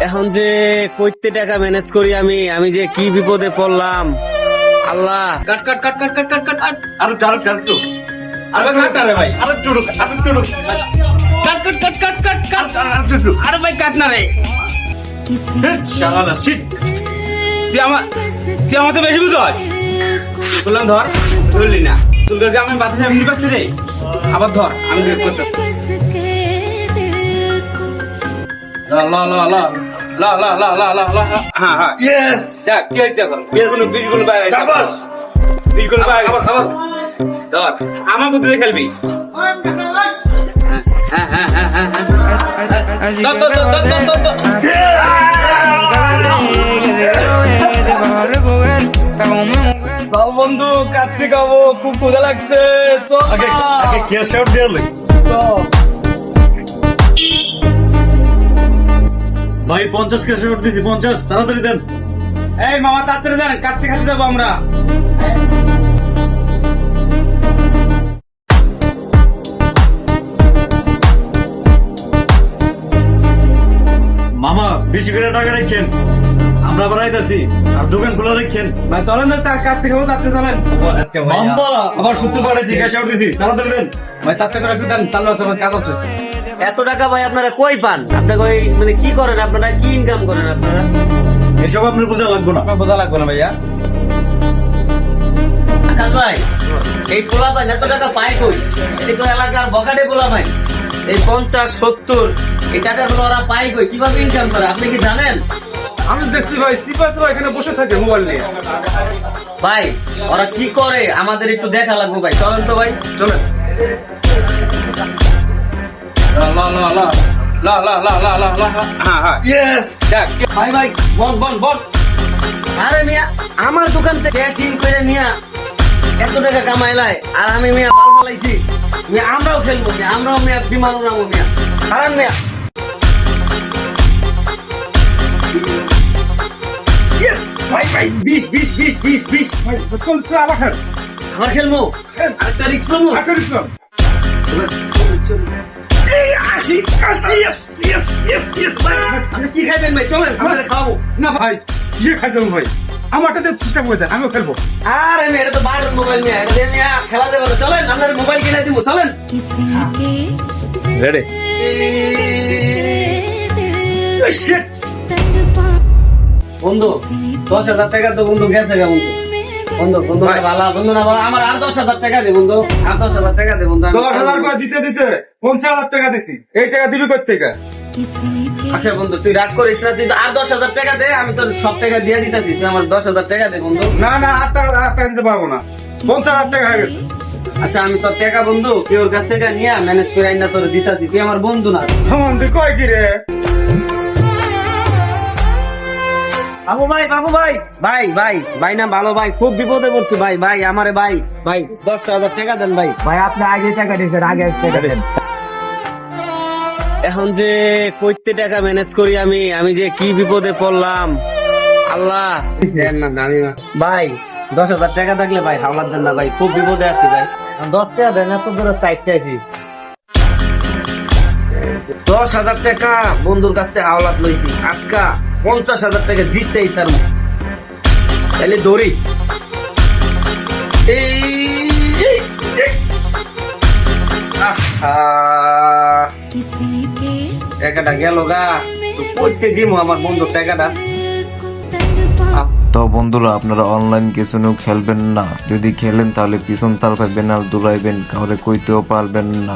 এখন যে কইতে টাকা ম্যানেজ করি আমি আমি যে কি বিপদে পড়লাম আল্লাহ। কাট কাট কাট কাট কাট কাট কাট কাট আর কাট কাট তো আরে কাট না রে ভাই আরে টুরু কাট কাট কাট কাট কাট কাট আরে ভাই কাট না রে শালা শিট তুই আমাকে বেশি বুঝাস বললাম ধর ধরলি না তোর কাছে আমি বাতাসে আমি পাচ্ছি রে আবার ধর আমি বের করতে লা লা লা লা লা লা লা লা লা লা হ্যাঁ হ্যাঁ ইয়েস দেখ কি হয়েছে এখন বিলকুল বাই শাবাশ বিলকুল বাই খাবার ধর আমার বুদ্ধিতে খেলবি হ্যাঁ হ্যাঁ হ্যাঁ হ্যাঁ চল বন্ধু কাচ্চি খাবো খুব ক্ষুধা লাগছে চল আগে ক্যাশ আউট দিয়ে চল ভাই 50 ক্যাশ আউট দিছি 50 তাড়াতাড়ি দেন। এই মামা তাড়াতাড়ি দেন কাচ্চি খাতে যাবো আমরা মামা বেশি করে টাকা রাখেন, আমরা বাড়াইতেছি আর দোকান খোলা রাখেন। ভাই চলেন না তার কাচ্চি খাবো তাড়াতাড়ি চলেন মাম্মা আবার সত্যি পাঠাইছি ক্যাশ আউট দিছি তাড়াতাড়ি দেন। ভাই তাড়াতাড়ি করে একটু দেন চালু আছে আমার কাজ আছে এত টাকা ভাই আপনারা কই পান? আপনারা কই মানে কি করেন? আপনারা কি ইনকাম করেন? আপনারা এসব আপনার বোঝা লাগবে না। আমার বোঝা লাগবে না ভাইয়া আকাশ ভাই এই পোলা পাই এত টাকা পায় কই? এই তো এলাকার বকাটে পোলা পাই এই 50-70 এই টাকাগুলো ওরা পায় কই? কিভাবে ইনকাম করে আপনি কি জানেন? আমি দেখছি ভাই সিপাস ভাই এখানে বসে থাকে মোবাইল নিয়ে ভাই ওরা কি করে আমাদের একটু দেখা লাগবে ভাই। চলেন তো ভাই চলেন লা লা লা লা লা লা লা লা লা হ্যাঁ হ্যাঁ ইয়েস দেখ ভাই ভাই বল বল বল। আরে মিয়া আমার দোকান থেকে ক্যাশ ইন করে নিয়া এত টাকা কামাইলাই আর আমি মিয়া বাল ফালাইছি মিয়া। আমরাও খেলবো মিয়া, আমরাও মিয়া বিমান উড়াবো মিয়া। কারণ মিয়া ইয়েস ভাই ভাই 20 20 20 20 20 ভাই চল চল আবার খেল আবার খেলবো আরেকটা রিস্ক নেবো। আকার চল এই 80 80 ইয়েস ইয়েস ইয়েস ইয়েস ভাই আপনি কি খাইবেন ভাই? চলেন আমরা খাবো। না ভাই ইয়ে খাই দেবো ভাই আমারটাতে সিস্টেম করে দেন আমিও খেলবো আর আমি এটা তো বাইরের মোবাইল নিয়ে এটা দিয়ে মিয়া খেলা যাবে না। চলেন আপনার মোবাইল কিনে দিব চলেন। রেডি বন্ধু 10,000 টাকা তো বন্ধু গেছে গা বন্ধু। বন্ধু বন্ধু ভাই। ভালো বন্ধু না ভালো আমার আর 10,000 টাকা দে বন্ধু, আর 10,000 টাকা দে বন্ধু। 10,000 করে দিতে দিতে 50,000 টাকা দিছি এই টাকা দিবি কই থেকে আচ্ছা বন্ধু তুই রাগ করিস না, তুই তো আর 10,000 টাকা দে, আমি তোর সব টাকা দিয়ে দিতেছি, তুই আমার 10,000 টাকা দে বন্ধু। না না 8 টাকা দিতে পারবো না 50,000 টাকা হয়ে গেছে আচ্ছা আমি তোর টাকা বন্ধু কেউর কাছ থেকে নিয়ে ম্যানেজ করে আইনা তোর দিতাছি, তুই আমার বন্ধু না। তুই কয় কি রে বাবু ভাই বাবু ভাই ভাই ভাই ভাই না ভালো ভাই, খুব বিপদে পড়ছি ভাই। ভাই আমারে ভাই ভাই 10,000 টাকা দেন ভাই। ভাই আপনি আগে টাকা দিয়েছেন আগে টাকা দেন এখন যে কইতে টাকা ম্যানেজ করি আমি আমি যে কি বিপদে পড়লাম আল্লাহ। ভাই 10,000 টাকা থাকলে ভাই হাওলাত দেন না ভাই, খুব বিপদে আছি ভাই। 10 টাকা দেন, এত দূরে টাইট চাইছি। 10,000 টাকা বন্ধুর কাছ থেকে হাওলাত লইছি, আজকা 50,000 টাকা জিততেই স্যার তাহলে দৌড়ি। টাকাটা গেল গা, তো কইতে দিব আমার বন্ধুর টাকাটা। তো বন্ধুরা আপনারা অনলাইন কিছু খেলবেন না, যদি খেলেন তাহলে পিছন তাল পাইবেন আর দৌড়াইবেন, কাউরে কইতেও পারবেন না।